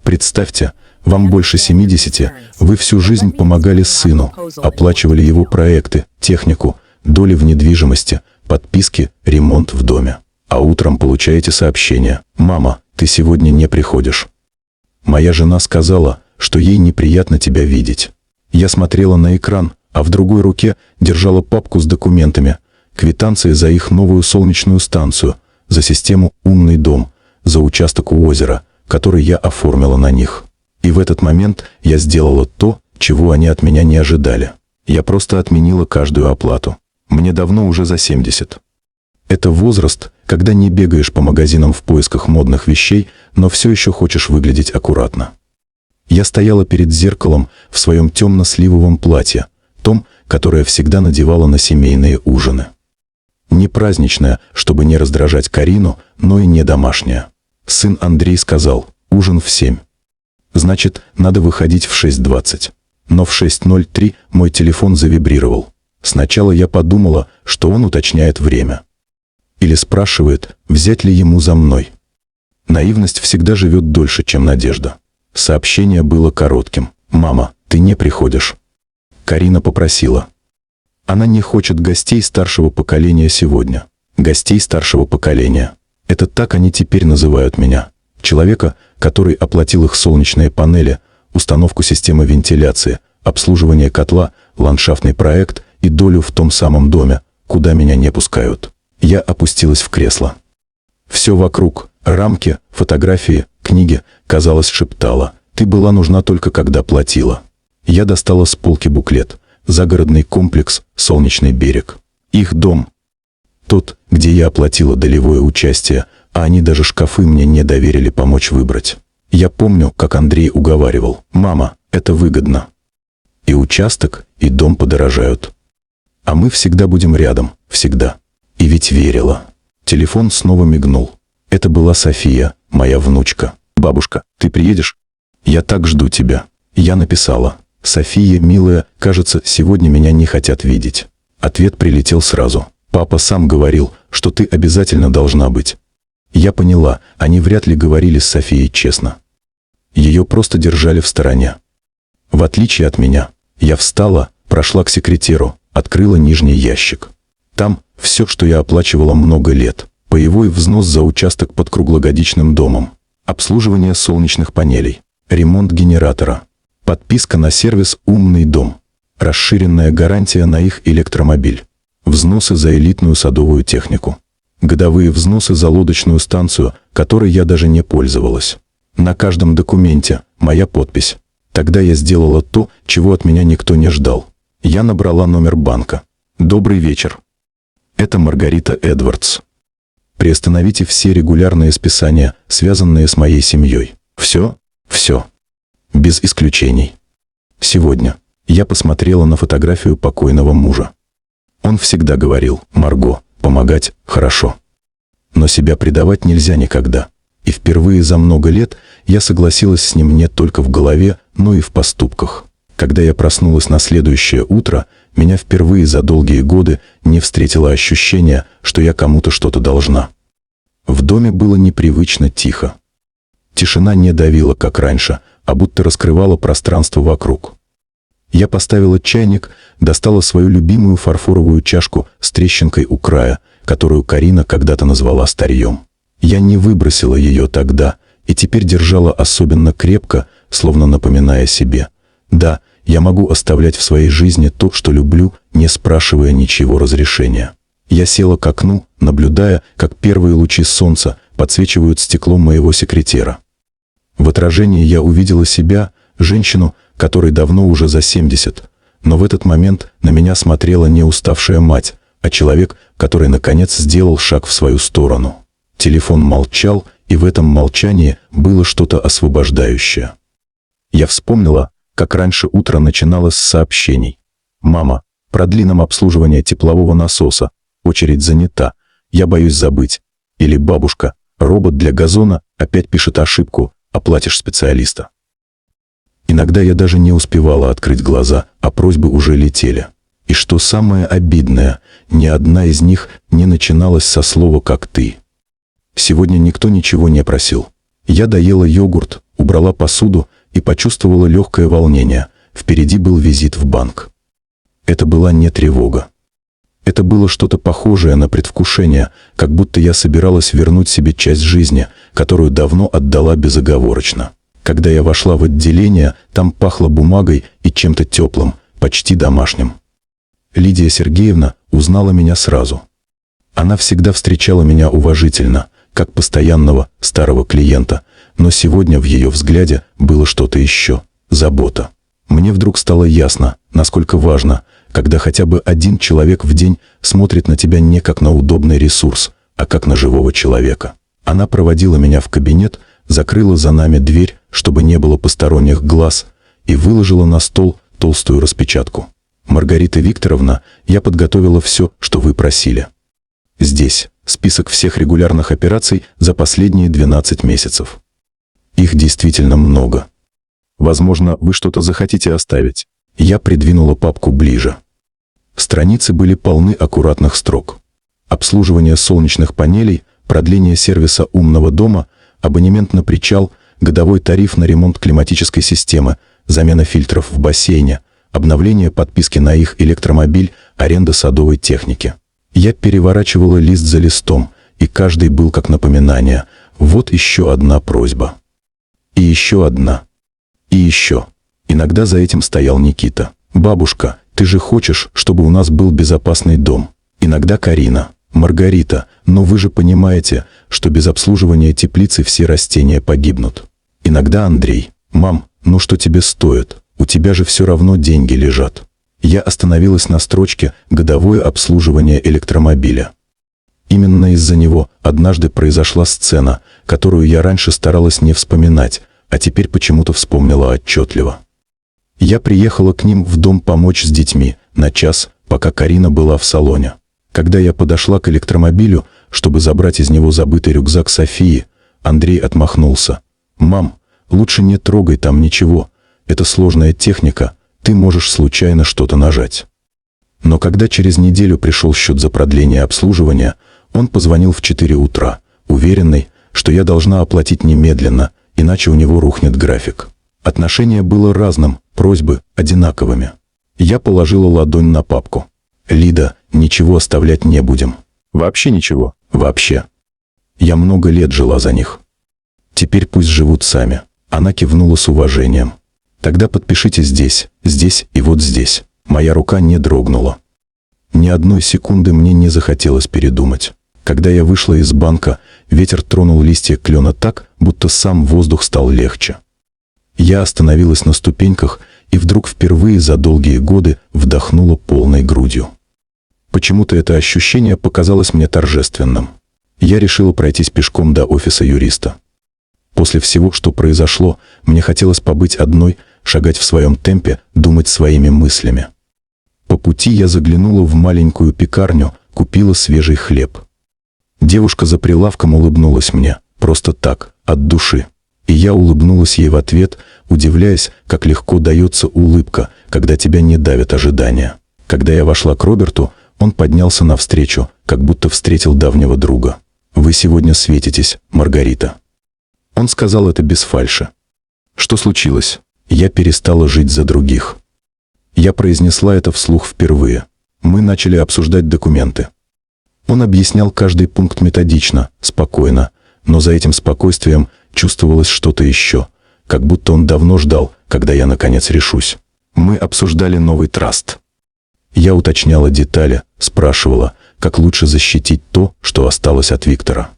Представьте, вам больше 70, вы всю жизнь помогали сыну, оплачивали его проекты, технику, доли в недвижимости, подписки, ремонт в доме. А утром получаете сообщение: «Мама, ты сегодня не приходишь». Моя жена сказала, что ей неприятно тебя видеть. Я смотрела на экран, а в другой руке держала папку с документами, квитанции за их новую солнечную станцию, за систему «Умный дом», за участок у озера, который я оформила на них. И в этот момент я сделала то, чего они от меня не ожидали. Я просто отменила каждую оплату. Мне давно уже за 70. Это возраст, когда не бегаешь по магазинам в поисках модных вещей, но все еще хочешь выглядеть аккуратно. Я стояла перед зеркалом в своем темно-сливовом платье, том, которое всегда надевала на семейные ужины. Не праздничное, чтобы не раздражать Карину, но и не домашнее. Сын Андрей сказал: «Ужин в 7». Значит, надо выходить в 6:20. Но в 6:03 мой телефон завибрировал. Сначала я подумала, что он уточняет время. Или спрашивает, взять ли ему за мной. Наивность всегда живет дольше, чем надежда. Сообщение было коротким: «Мама, ты не приходишь». Карина попросила. Она не хочет гостей старшего поколения сегодня. Гостей старшего поколения. Это так они теперь называют меня. Человека, который оплатил их солнечные панели, установку системы вентиляции, обслуживание котла, ландшафтный проект и долю в том самом доме, куда меня не пускают. Я опустилась в кресло. Все вокруг, рамки, фотографии, книги, казалось, шептало: «Ты была нужна только когда платила». Я достала с полки буклет: «Загородный комплекс, Солнечный берег». Их дом. Тот, где я оплатила долевое участие, а они даже шкафы мне не доверили помочь выбрать. Я помню, как Андрей уговаривал: «Мама, это выгодно. И участок, и дом подорожают. А мы всегда будем рядом, всегда». И ведь верила. Телефон снова мигнул. Это была София, моя внучка. «Бабушка, ты приедешь? Я так жду тебя». Я написала: «София, милая, кажется, сегодня меня не хотят видеть». Ответ прилетел сразу: «Папа сам говорил, что ты обязательно должна быть». Я поняла, они вряд ли говорили с Софией честно. Ее просто держали в стороне. В отличие от меня, я встала, прошла к секретеру, открыла нижний ящик. Там все, что я оплачивала много лет. Паевой взнос за участок под круглогодичным домом, обслуживание солнечных панелей, ремонт генератора, подписка на сервис «Умный дом», расширенная гарантия на их электромобиль, взносы за элитную садовую технику, годовые взносы за лодочную станцию, которой я даже не пользовалась. На каждом документе моя подпись. Тогда я сделала то, чего от меня никто не ждал. Я набрала номер банка. «Добрый вечер. Это Маргарита Эдвардс. Приостановите все регулярные списания, связанные с моей семьей. Все? Все. Без исключений». Сегодня я посмотрела на фотографию покойного мужа. Он всегда говорил: «Марго, помогать хорошо. Но себя предавать нельзя никогда». И впервые за много лет я согласилась с ним не только в голове, но и в поступках. Когда я проснулась на следующее утро, меня впервые за долгие годы не встретило ощущение, что я кому-то что-то должна. В доме было непривычно тихо. Тишина не давила, как раньше, а будто раскрывала пространство вокруг. Я поставила чайник, достала свою любимую фарфоровую чашку с трещинкой у края, которую Карина когда-то назвала старьем. Я не выбросила ее тогда и теперь держала особенно крепко, словно напоминая себе: да, я могу оставлять в своей жизни то, что люблю, не спрашивая ничего разрешения. Я села к окну, наблюдая, как первые лучи солнца подсвечивают стекло моего секретера. В отражении я увидела себя, женщину, которой давно уже за 70, но в этот момент на меня смотрела не уставшая мать, а человек, который наконец сделал шаг в свою сторону. Телефон молчал, и в этом молчании было что-то освобождающее. Я вспомнила, как раньше утро начиналось с сообщений: «Мама, продли нам обслуживание теплового насоса, очередь занята, я боюсь забыть». Или «Бабушка, робот для газона опять пишет ошибку, оплатишь специалиста». Иногда я даже не успевала открыть глаза, а просьбы уже летели. И что самое обидное, ни одна из них не начиналась со слова «как ты». Сегодня никто ничего не просил. Я доела йогурт, убрала посуду и почувствовала легкое волнение. Впереди был визит в банк. Это была не тревога. Это было что-то похожее на предвкушение, как будто я собиралась вернуть себе часть жизни, которую давно отдала безоговорочно. Когда я вошла в отделение, там пахло бумагой и чем-то теплым, почти домашним. Лидия Сергеевна узнала меня сразу. Она всегда встречала меня уважительно, как постоянного старого клиента, но сегодня в ее взгляде было что-то еще – забота. Мне вдруг стало ясно, насколько важно, когда хотя бы один человек в день смотрит на тебя не как на удобный ресурс, а как на живого человека. Она проводила меня в кабинет, закрыла за нами дверь, чтобы не было посторонних глаз, и выложила на стол толстую распечатку. «Маргарита Викторовна, я подготовила все, что вы просили. Здесь список всех регулярных операций за последние 12 месяцев. Их действительно много. Возможно, вы что-то захотите оставить». Я придвинула папку ближе. Страницы были полны аккуратных строк. Обслуживание солнечных панелей, продление сервиса умного дома, абонемент на причал, годовой тариф на ремонт климатической системы, замена фильтров в бассейне, обновление подписки на их электромобиль, аренда садовой техники. Я переворачивала лист за листом, и каждый был как напоминание. Вот еще одна просьба. И еще одна. И еще. Иногда за этим стоял Никита. «Бабушка, ты же хочешь, чтобы у нас был безопасный дом?» Иногда Карина. «Маргарита, но вы же понимаете, что без обслуживания теплицы все растения погибнут». Иногда Андрей. «Мам, ну что тебе стоит? У тебя же все равно деньги лежат». Я остановилась на строчке «Годовое обслуживание электромобиля». Именно из-за него однажды произошла сцена, которую я раньше старалась не вспоминать, а теперь почему-то вспомнила отчетливо. Я приехала к ним в дом помочь с детьми на час, пока Карина была в салоне. Когда я подошла к электромобилю, чтобы забрать из него забытый рюкзак Софии, Андрей отмахнулся. «Мам, лучше не трогай там ничего. Это сложная техника, ты можешь случайно что-то нажать». Но когда через неделю пришел счет за продление обслуживания, он позвонил в 4 утра, уверенный, что я должна оплатить немедленно, иначе у него рухнет график. Отношение было разным, просьбы одинаковыми. Я положила ладонь на папку. «Лида, ничего оставлять не будем». «Вообще ничего?» «Вообще. Я много лет жила за них. Теперь пусть живут сами». Она кивнула с уважением. «Тогда подпишите здесь, здесь и вот здесь». Моя рука не дрогнула. Ни одной секунды мне не захотелось передумать. Когда я вышла из банка, ветер тронул листья клена так, будто сам воздух стал легче. Я остановилась на ступеньках и вдруг впервые за долгие годы вдохнула полной грудью. Почему-то это ощущение показалось мне торжественным. Я решила пройтись пешком до офиса юриста. После всего, что произошло, мне хотелось побыть одной, шагать в своем темпе, думать своими мыслями. По пути я заглянула в маленькую пекарню, купила свежий хлеб. Девушка за прилавком улыбнулась мне, просто так, от души. И я улыбнулась ей в ответ, удивляясь, как легко дается улыбка, когда тебя не давят ожидания. Когда я вошла к Роберту, он поднялся навстречу, как будто встретил давнего друга. «Вы сегодня светитесь, Маргарита». Он сказал это без фальши. «Что случилось?» Я перестала жить за других. Я произнесла это вслух впервые. Мы начали обсуждать документы. Он объяснял каждый пункт методично, спокойно, но за этим спокойствием чувствовалось что-то еще, как будто он давно ждал, когда я наконец решусь. Мы обсуждали новый траст. Я уточняла детали, спрашивала, как лучше защитить то, что осталось от Виктора.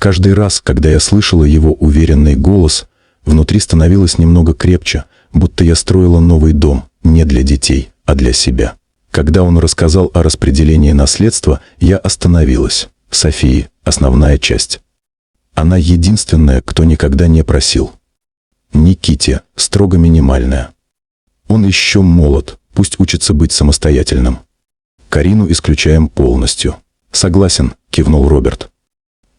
Каждый раз, когда я слышала его уверенный голос, внутри становилось немного крепче, будто я строила новый дом, не для детей, а для себя. Когда он рассказал о распределении наследства, я остановилась. Софии – основная часть. Она единственная, кто никогда не просил. Никите – строго минимальная. Он еще молод, пусть учится быть самостоятельным. Карину исключаем полностью. Согласен, кивнул Роберт.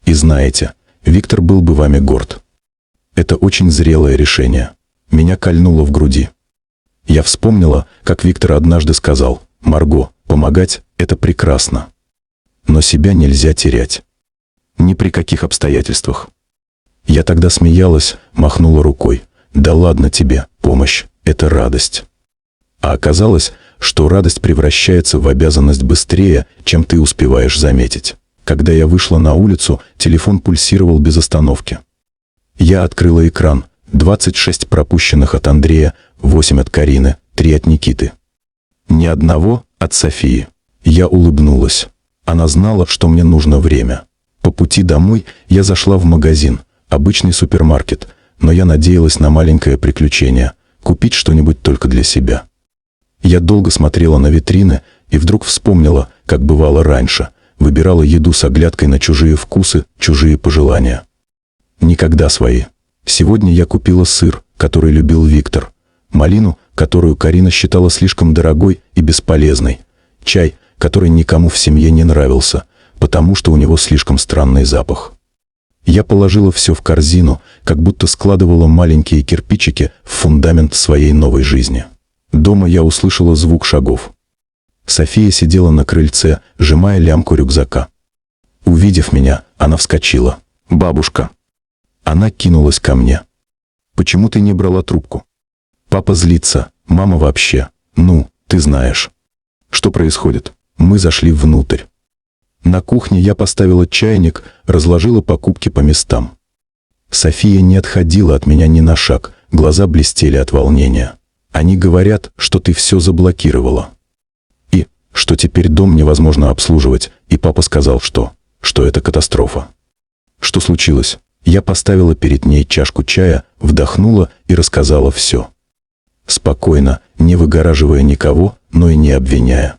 И знаете, Виктор был бы вами горд. Это очень зрелое решение. Меня кольнуло в груди. Я вспомнила, как Виктор однажды сказал: «Марго, помогать – это прекрасно. Но себя нельзя терять. Ни при каких обстоятельствах». Я тогда смеялась, махнула рукой. Да ладно тебе, помощь – это радость. А оказалось, что радость превращается в обязанность быстрее, чем ты успеваешь заметить. Когда я вышла на улицу, телефон пульсировал без остановки. Я открыла экран. 26 пропущенных от Андрея, 8 от Карины, 3 от Никиты. Ни одного от Софии. Я улыбнулась. Она знала, что мне нужно время. По пути домой я зашла в магазин, обычный супермаркет, но я надеялась на маленькое приключение, купить что-нибудь только для себя. Я долго смотрела на витрины и вдруг вспомнила, как бывало раньше, выбирала еду с оглядкой на чужие вкусы, чужие пожелания. Никогда свои. Сегодня я купила сыр, который любил Виктор, малину, которую Карина считала слишком дорогой и бесполезной, чай, который никому в семье не нравился, потому что у него слишком странный запах. Я положила все в корзину, как будто складывала маленькие кирпичики в фундамент своей новой жизни. Дома я услышала звук шагов. София сидела на крыльце, сжимая лямку рюкзака. Увидев меня, она вскочила. «Бабушка!» Она кинулась ко мне. «Почему ты не брала трубку?» «Папа злится, мама вообще. Ну, ты знаешь». «Что происходит?» Мы зашли внутрь. На кухне я поставила чайник, разложила покупки по местам. София не отходила от меня ни на шаг, глаза блестели от волнения. «Они говорят, что ты все заблокировала. И что теперь дом невозможно обслуживать, и папа сказал, что это катастрофа». «Что случилось?» Я поставила перед ней чашку чая, вдохнула и рассказала все. Спокойно, не выгораживая никого, но и не обвиняя.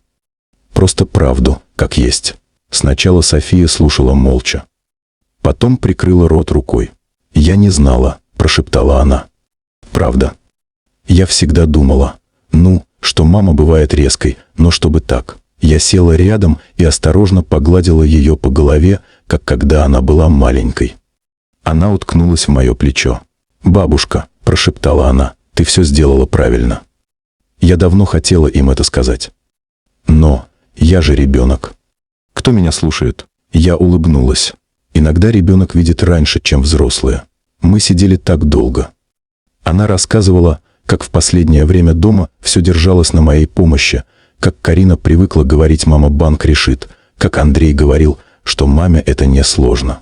Просто правду, как есть. Сначала София слушала молча. Потом прикрыла рот рукой. «Я не знала», – прошептала она. «Правда. Я всегда думала, что мама бывает резкой, но чтобы так». Я села рядом и осторожно погладила ее по голове, как когда она была маленькой. Она уткнулась в мое плечо. «Бабушка», – прошептала она, – «ты все сделала правильно». Я давно хотела им это сказать. Но я же ребенок. Кто меня слушает? Я улыбнулась. Иногда ребенок видит раньше, чем взрослые. Мы сидели так долго. Она рассказывала, как в последнее время дома все держалось на моей помощи, как Карина привыкла говорить «мама банк решит», как Андрей говорил, что маме это не сложно.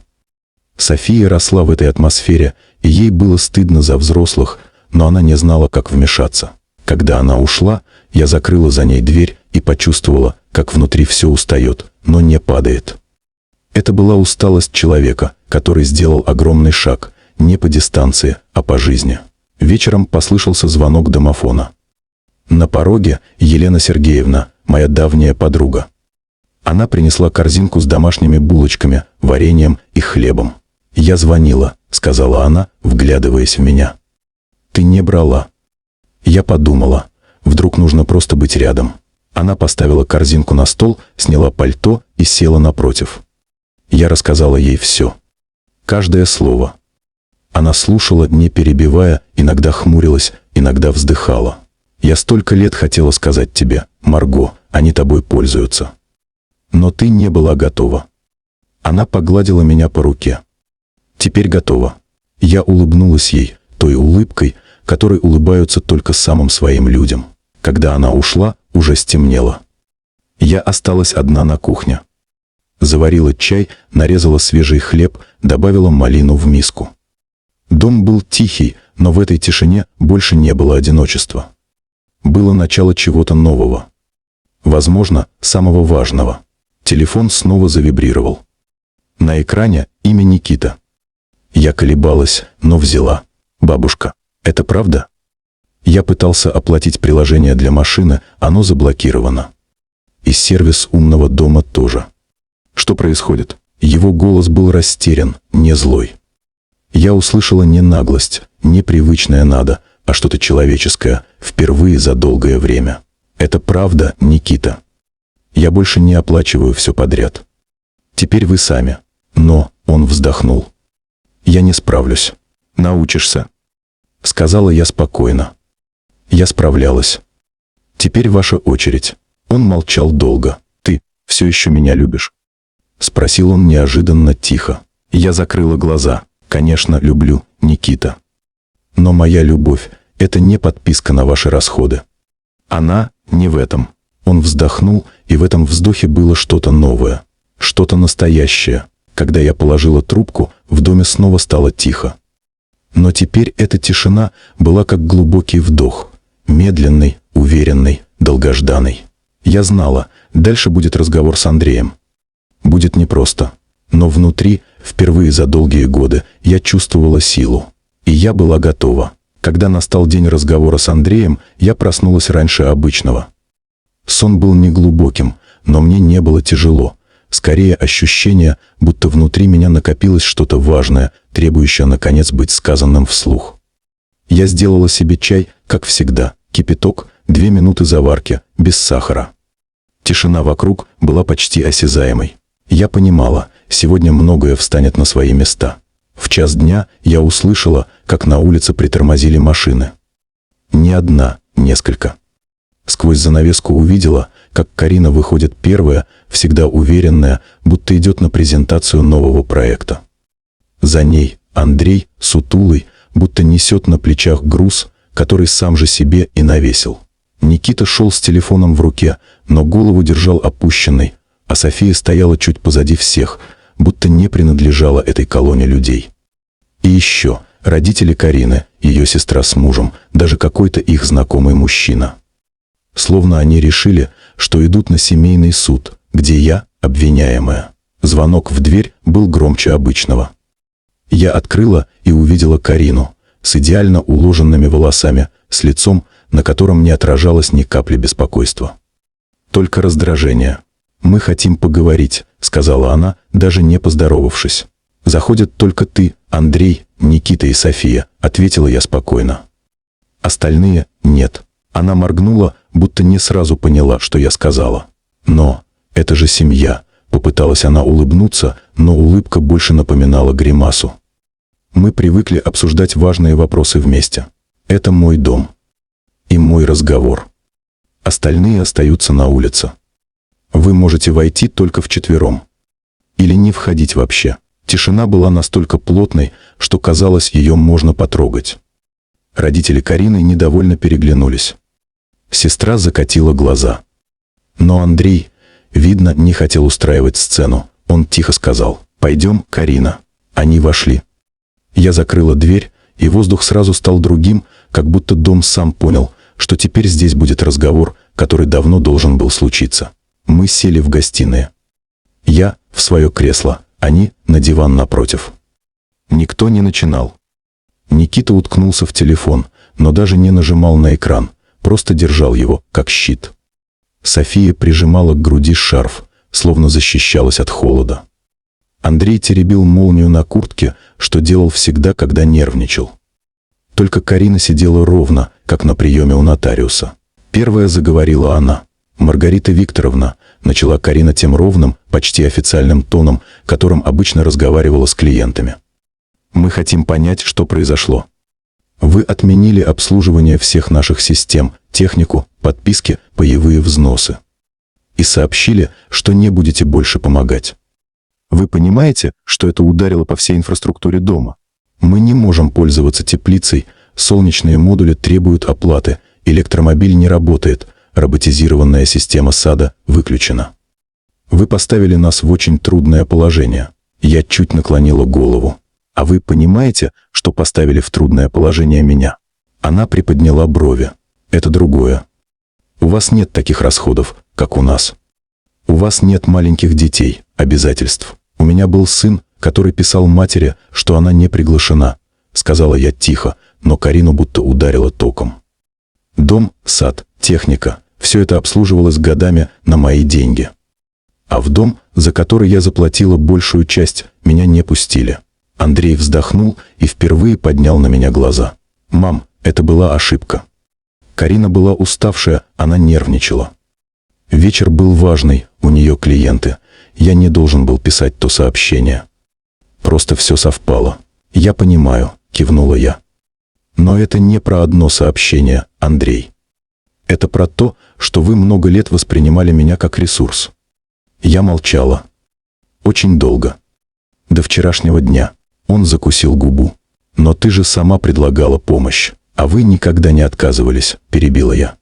София росла в этой атмосфере, и ей было стыдно за взрослых, но она не знала, как вмешаться. Когда она ушла, я закрыла за ней дверь и почувствовала, как внутри все устает, но не падает. Это была усталость человека, который сделал огромный шаг, не по дистанции, а по жизни. Вечером послышался звонок домофона. На пороге Елена Сергеевна, моя давняя подруга. Она принесла корзинку с домашними булочками, вареньем и хлебом. «Я звонила», — сказала она, вглядываясь в меня. «Ты не брала». Я подумала, вдруг нужно просто быть рядом. Она поставила корзинку на стол, сняла пальто и села напротив. Я рассказала ей все. Каждое слово. Она слушала, не перебивая, иногда хмурилась, иногда вздыхала. «Я столько лет хотела сказать тебе, Марго, они тобой пользуются. Но ты не была готова». Она погладила меня по руке. «Теперь готова». Я улыбнулась ей, той улыбкой, которой улыбаются только самым своим людям. Когда она ушла, уже стемнело. Я осталась одна на кухне. Заварила чай, нарезала свежий хлеб, добавила малину в миску. Дом был тихий, но в этой тишине больше не было одиночества. Было начало чего-то нового. Возможно, самого важного. Телефон снова завибрировал. На экране имя Никита. Я колебалась, но взяла. «Бабушка, это правда?» Я пытался оплатить приложение для машины, оно заблокировано. И сервис умного дома тоже. «Что происходит?» Его голос был растерян, не злой. Я услышала не наглость, не привычное «надо», а что-то человеческое, впервые за долгое время. «Это правда, Никита. Я больше не оплачиваю все подряд. Теперь вы сами». Но он вздохнул. «Я не справлюсь». «Научишься», — сказала я спокойно. Я справлялась. «Теперь ваша очередь». Он молчал долго. «Ты все еще меня любишь?» — спросил он неожиданно тихо. Я закрыла глаза. Конечно, люблю, Никита. Но моя любовь – это не подписка на ваши расходы. Она не в этом. Он вздохнул, и в этом вздохе было что-то новое, что-то настоящее. Когда я положила трубку, в доме снова стало тихо. Но теперь эта тишина была как глубокий вдох, медленный, уверенный, долгожданный. Я знала, дальше будет разговор с Андреем. Будет непросто, но внутри, впервые за долгие годы, я чувствовала силу. И я была готова. Когда настал день разговора с Андреем, я проснулась раньше обычного. Сон был неглубоким, но мне не было тяжело. Скорее ощущение, будто внутри меня накопилось что-то важное, требующее, наконец, быть сказанным вслух. Я сделала себе чай, как всегда, кипяток, 2 минуты заварки, без сахара. Тишина вокруг была почти осязаемой. Я понимала, сегодня многое встанет на свои места. В час дня я услышала, как на улице притормозили машины. Не одна, несколько. Сквозь занавеску увидела, как Карина выходит первая, всегда уверенная, будто идет на презентацию нового проекта. За ней Андрей, сутулый, будто несет на плечах груз, который сам же себе и навесил. Никита шел с телефоном в руке, но голову держал опущенной, а София стояла чуть позади всех, будто не принадлежала этой колонне людей. И еще родители Карины, ее сестра с мужем, даже какой-то их знакомый мужчина. Словно они решили, что идут на семейный суд, где я обвиняемая. Звонок в дверь был громче обычного. Я открыла и увидела Карину с идеально уложенными волосами, с лицом, на котором не отражалось ни капли беспокойства. Только раздражение. «Мы хотим поговорить», — сказала она, даже не поздоровавшись. «Заходят только ты, Андрей, Никита и София», — ответила я спокойно. «Остальные — нет». Она моргнула, будто не сразу поняла, что я сказала. «Но это же семья», — попыталась она улыбнуться, но улыбка больше напоминала гримасу. «Мы привыкли обсуждать важные вопросы вместе. Это мой дом. И мой разговор. Остальные остаются на улице. Вы можете войти только вчетвером. Или не входить вообще». Тишина была настолько плотной, что казалось, ее можно потрогать. Родители Карины недовольно переглянулись. Сестра закатила глаза. Но Андрей, видно, не хотел устраивать сцену. Он тихо сказал: «Пойдем, Карина». Они вошли. Я закрыла дверь, и воздух сразу стал другим, как будто дом сам понял, что теперь здесь будет разговор, который давно должен был случиться. Мы сели в гостиной. Я в свое кресло, они на диван напротив. Никто не начинал. Никита уткнулся в телефон, но даже не нажимал на экран, просто держал его, как щит. София прижимала к груди шарф, словно защищалась от холода. Андрей теребил молнию на куртке, что делал всегда, когда нервничал. Только Карина сидела ровно, как на приеме у нотариуса. Первая заговорила она. «Маргарита Викторовна», — начала Карина тем ровным, почти официальным тоном, которым обычно разговаривала с клиентами. «Мы хотим понять, что произошло. Вы отменили обслуживание всех наших систем, технику, подписки, паевые взносы. И сообщили, что не будете больше помогать. Вы понимаете, что это ударило по всей инфраструктуре дома? Мы не можем пользоваться теплицей, солнечные модули требуют оплаты, электромобиль не работает, роботизированная система сада выключена. Вы поставили нас в очень трудное положение». Я чуть наклонила голову. «А вы понимаете, что поставили в трудное положение меня?» Она приподняла брови. «Это другое. У вас нет таких расходов, как у нас. У вас нет маленьких детей, обязательств. У меня был сын, который писал матери, что она не приглашена», — сказала я тихо, но Карину будто ударило током. «Дом, сад, техника — все это обслуживалось годами на мои деньги. А в дом, за который я заплатила большую часть, меня не пустили». Андрей вздохнул и впервые поднял на меня глаза. «Мам, это была ошибка». Карина была уставшая, она нервничала. Вечер был важный, у нее клиенты. Я не должен был писать то сообщение. Просто все совпало. «Я понимаю», — кивнула я. «Но это не про одно сообщение, Андрей. Это про то, что вы много лет воспринимали меня как ресурс». Я молчала. Очень долго. До вчерашнего дня. Он закусил губу. «Но ты же сама предлагала помощь, а вы никогда не отказывались», – перебила я.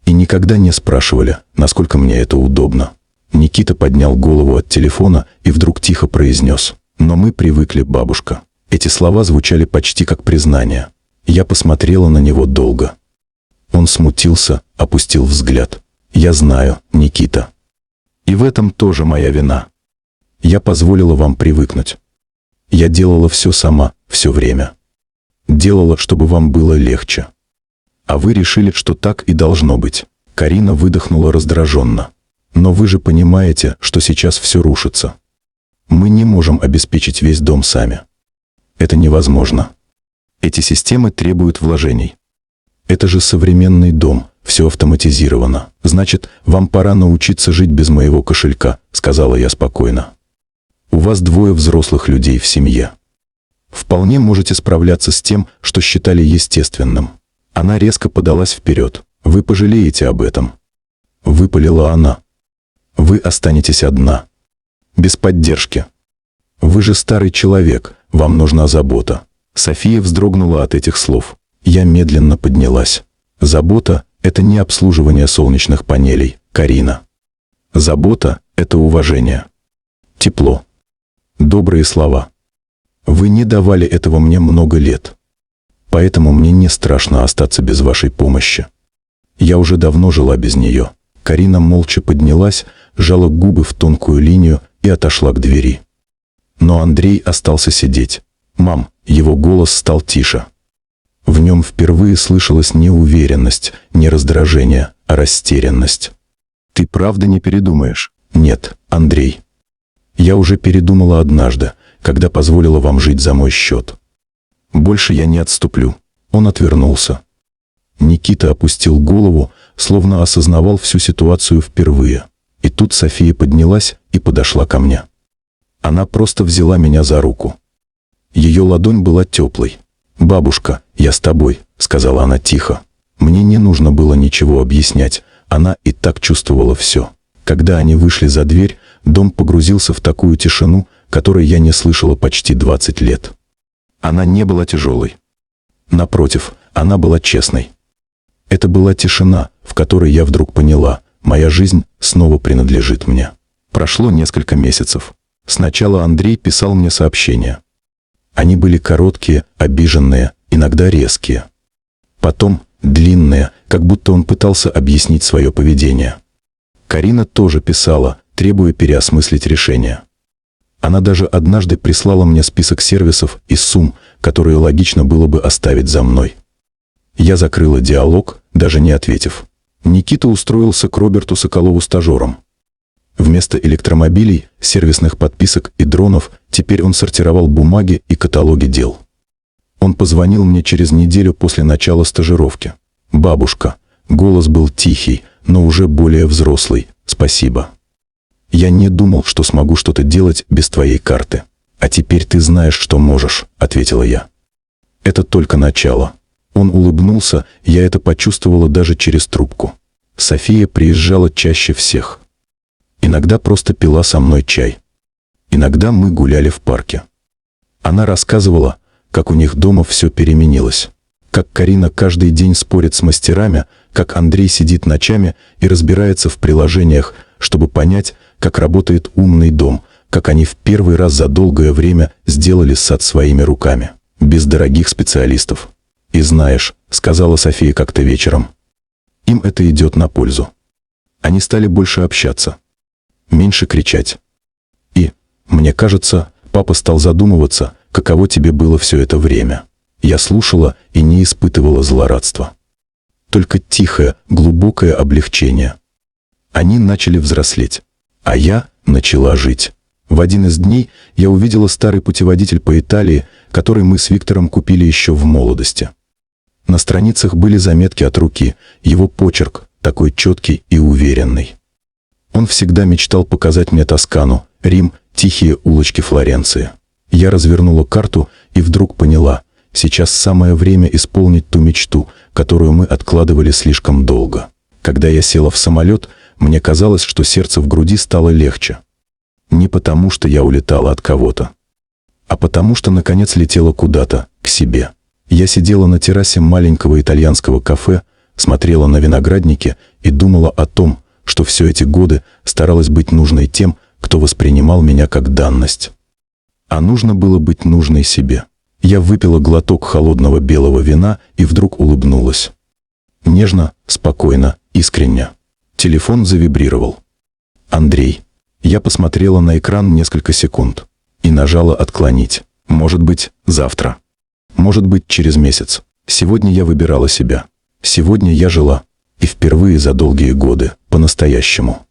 «И никогда не спрашивали, насколько мне это удобно». Никита поднял голову от телефона и вдруг тихо произнес: «Но мы привыкли, бабушка». Эти слова звучали почти как признание. Я посмотрела на него долго. Он смутился, опустил взгляд. «Я знаю, Никита. И в этом тоже моя вина. Я позволила вам привыкнуть. Я делала все сама, все время. Делала, чтобы вам было легче. А вы решили, что так и должно быть». Карина выдохнула раздраженно. «Но вы же понимаете, что сейчас все рушится. Мы не можем обеспечить весь дом сами. Это невозможно. Эти системы требуют вложений. Это же современный дом, все автоматизировано. Значит, вам пора научиться жить без моего кошелька», — сказала я спокойно. «У вас 2 взрослых людей в семье. Вполне можете справляться с тем, что считали естественным». Она резко подалась вперед. «Вы пожалеете об этом», — выпалила она. «Вы останетесь одна. Без поддержки. Вы же старый человек, вам нужна забота». София вздрогнула от этих слов. Я медленно поднялась. «Забота — это не обслуживание солнечных панелей, Карина. Забота — это уважение. Тепло. Добрые слова. Вы не давали этого мне много лет. Поэтому мне не страшно остаться без вашей помощи. Я уже давно жила без нее». Карина молча поднялась, сжала губы в тонкую линию и отошла к двери. Но Андрей остался сидеть. «Мам», его голос стал тише. В нем впервые слышалась не уверенность, не раздражение, а растерянность. «Ты правда не передумаешь?» «Нет, Андрей. Я уже передумала однажды, когда позволила вам жить за мой счет. Больше я не отступлю». Он отвернулся. Никита опустил голову, словно осознавал всю ситуацию впервые. И тут София поднялась и подошла ко мне. Она просто взяла меня за руку. Ее ладонь была теплой. «Бабушка, я с тобой», — сказала она тихо. Мне не нужно было ничего объяснять, она и так чувствовала все. Когда они вышли за дверь, дом погрузился в такую тишину, которой я не слышала почти 20 лет. Она не была тяжелой. Напротив, она была честной. Это была тишина, в которой я вдруг поняла, моя жизнь снова принадлежит мне. Прошло несколько месяцев. Сначала Андрей писал мне сообщения. Они были короткие, обиженные, иногда резкие. Потом длинные, как будто он пытался объяснить свое поведение. Карина тоже писала, требуя переосмыслить решение. Она даже однажды прислала мне список сервисов и сумм, которые логично было бы оставить за мной. Я закрыла диалог, даже не ответив. Никита устроился к Роберту Соколову стажером. Вместо электромобилей, сервисных подписок и дронов, теперь он сортировал бумаги и каталоги дел. Он позвонил мне через неделю после начала стажировки. «Бабушка». Голос был тихий, но уже более взрослый. «Спасибо. Я не думал, что смогу что-то делать без твоей карты. А теперь ты знаешь, что можешь», — ответила я. «Это только начало». Он улыбнулся, я это почувствовала даже через трубку. София приезжала чаще всех. Иногда просто пила со мной чай. Иногда мы гуляли в парке. Она рассказывала, как у них дома все переменилось. Как Карина каждый день спорит с мастерами, как Андрей сидит ночами и разбирается в приложениях, чтобы понять, как работает умный дом, как они в первый раз за долгое время сделали сад своими руками, без дорогих специалистов. «И знаешь», — сказала София как-то вечером, — «им это идет на пользу. Они стали больше общаться, меньше кричать. И, мне кажется, папа стал задумываться, каково тебе было все это время». Я слушала и не испытывала злорадства. Только тихое, глубокое облегчение. Они начали взрослеть, а я начала жить. В один из дней я увидела старый путеводитель по Италии, который мы с Виктором купили еще в молодости. На страницах были заметки от руки, его почерк, такой четкий и уверенный. Он всегда мечтал показать мне Тоскану, Рим, тихие улочки Флоренции. Я развернула карту и вдруг поняла, сейчас самое время исполнить ту мечту, которую мы откладывали слишком долго. Когда я села в самолет, мне казалось, что сердце в груди стало легче. Не потому, что я улетала от кого-то, а потому что наконец летела куда-то, к себе. Я сидела на террасе маленького итальянского кафе, смотрела на виноградники и думала о том, что все эти годы старалась быть нужной тем, кто воспринимал меня как данность. А нужно было быть нужной себе. Я выпила глоток холодного белого вина и вдруг улыбнулась. Нежно, спокойно, искренне. Телефон завибрировал. «Андрей». Я посмотрела на экран несколько секунд и нажала «Отклонить». Может быть, завтра. Может быть, через месяц. Сегодня я выбирала себя. Сегодня я жила. И впервые за долгие годы, по-настоящему.